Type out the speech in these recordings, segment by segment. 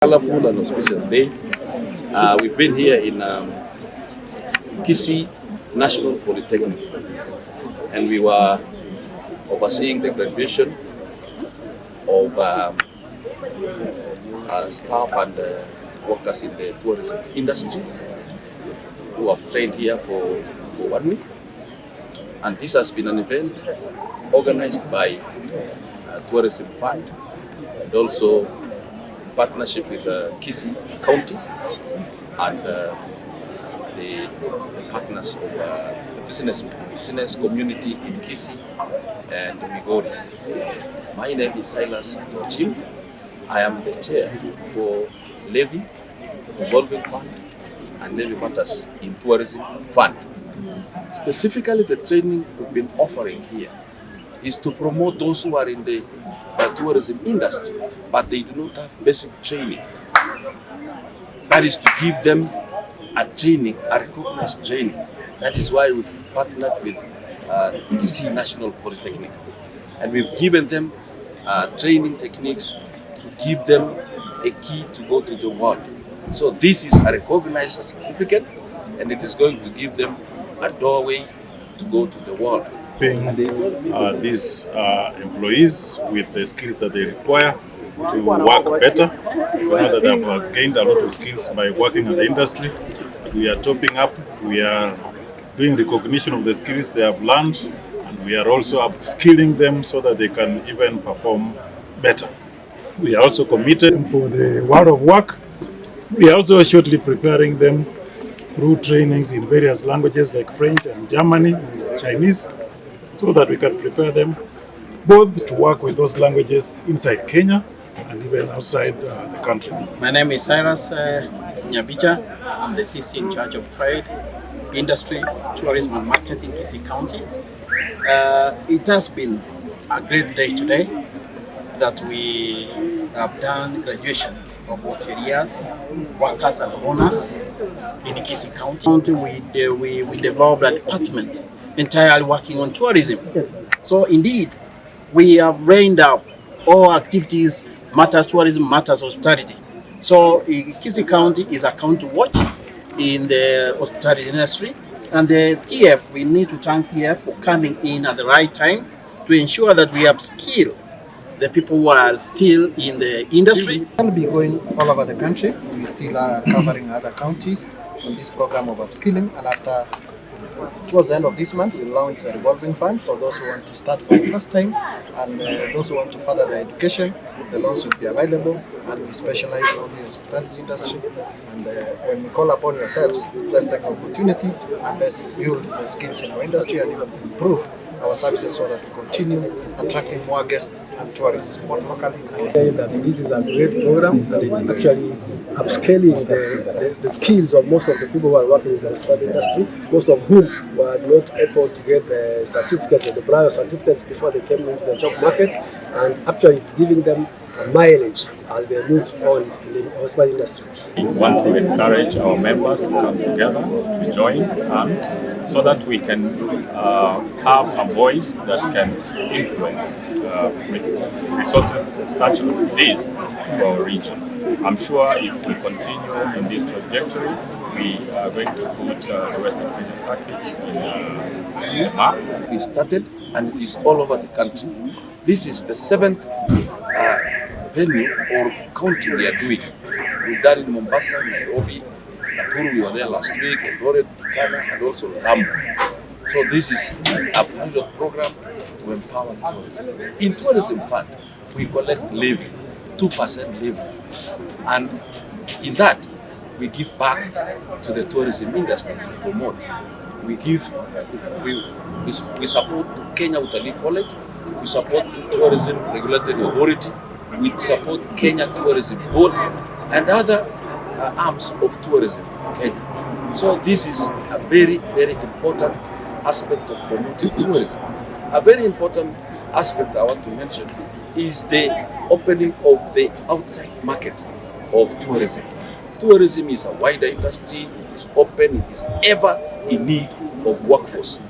Colorful and auspicious day. We've been here in Kisii National Polytechnic, and we were overseeing the graduation of staff and workers in the tourism industry who have trained here for 1 week. And this has been an event organized by Tourism Fund and also partnership with Kisii County and the partners of the business community in Kisii and Migori. My name is Silas Jim. I am the chair for Levy, Revolving Fund and Levy Matters in Tourism Fund. Specifically, the training we've been offering here is to promote those who are in the tourism industry, but they do not have basic training. That is to give them a training, a recognized training. That is why we've partnered with Kisii National Polytechnic. And we've given them training techniques to give them a key to go to the world. So this is a recognized certificate, and it is going to give them a doorway to go to the world. These employees with the skills that they require to work better. We know that they have gained a lot of skills by working in the industry. We are topping up, we are doing recognition of the skills they have learned, and we are also upskilling them so that they can even perform better. We are also committed for the world of work. We are also shortly preparing them through trainings in various languages like French and Germany and Chinese, so that we can prepare them both to work with those languages inside Kenya and even outside the country. My name is Cyrus Nyabicha. I'm the CC in charge of trade, industry, tourism and marketing in Kisii County. It has been a great day today that we have done graduation of hoteliers, workers and owners in Kisii County. We developed a department entirely working on tourism. So indeed, we have reined up all activities, matters tourism, matters hospitality. So Kisii County is a county watch in the hospitality industry, and the TF, we need to thank TF for coming in at the right time to ensure that we upskill the people who are still in the industry. We'll be going all over the country. We still are covering other counties on this program of upskilling, and towards the end of this month, we'll launch a revolving fund for those who want to start for the first time, and those who want to further their education. The loans will be available, and we specialize only in the hospitality industry. And when we call upon yourselves, let's take the opportunity and let's build the skills in our industry and improve our services so that we continue attracting more guests and tourists, both locally and that this is a great program, and it's actually upscaling the skills of most of the people who are working in the hospitality industry, most of whom were not able to get the certificates or the prior certificates before they came into the job market, and actually it's giving them a mileage as they move on in the hospitality industry. We want to encourage our members to come together, to join hands, so that we can have a voice that can influence resources such as this to our region. I'm sure if we continue in this trajectory, we are going to put the Western Kenya circuit in the map. We started, and it is all over the country. This is the 7th venue or county we are doing. We've done in Mombasa, Nairobi, Nakuru, we were there last week, Eldoret, Turkana, and also Lamu. So this is a pilot program to empower tourism. In Tourism Fund, we collect levy, 2% levy. And in that, we give back to the tourism industry to promote. We support Kenya Utalii College, we support Tourism Regulatory Authority, we support Kenya Tourism Board and other arms of tourism in Kenya. So this is a very, very important aspect of promoting tourism. A very important aspect I want to mention is the opening of the outside market of tourism. Tourism is a wider industry, it is open, it is ever in need of workforce.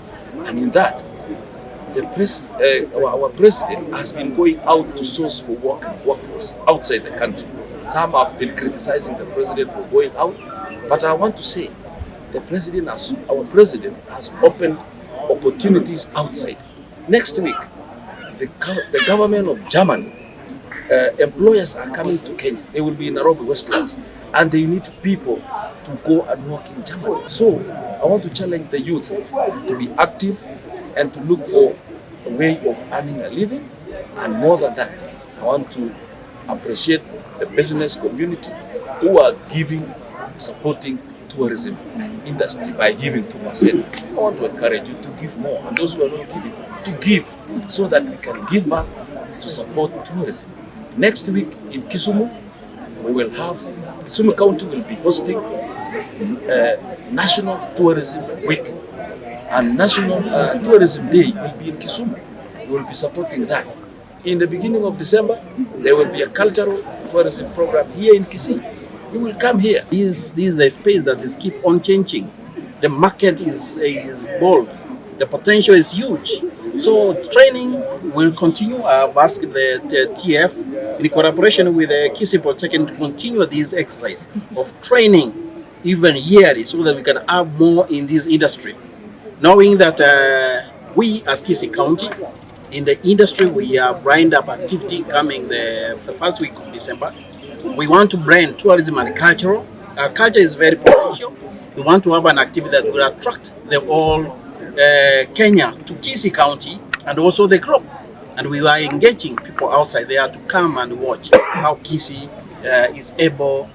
And in that, our president has been going out to source for workforce outside the country. Some have been criticizing the president for going out, but I want to say our president has opened opportunities outside. Next week, the government of Germany, employers are coming to Kenya. They will be in Nairobi Westlands, and they need people to go and work in Germany. So I want to challenge the youth to be active and to look for a way of earning a living. And more than that, I want to appreciate the business community who are supporting tourism industry by giving 2%. I want to encourage you to give more, and those who are not giving, to give, so that we can give back to support tourism. Next week in Kisumu, Kisumu County will be hosting National Tourism Week, and National Tourism Day will be in Kisumu. We will be supporting that. In the beginning of December, there will be a cultural tourism program here in Kisii. You will come here. This is a space that is keep on changing. The market is bold. The potential is huge. So training will continue. I've asked the TF in collaboration with the Kisii Polytechnic to continue this exercise of training even yearly so that we can have more in this industry. Knowing that we as Kisii County, in the industry, we have lined up activity coming the first week of December. We want to blend tourism and cultural. Our culture is very potential. We want to have an activity that will attract the whole Kenya to Kisii County and also the globe. And we are engaging people outside there to come and watch how Kisii is able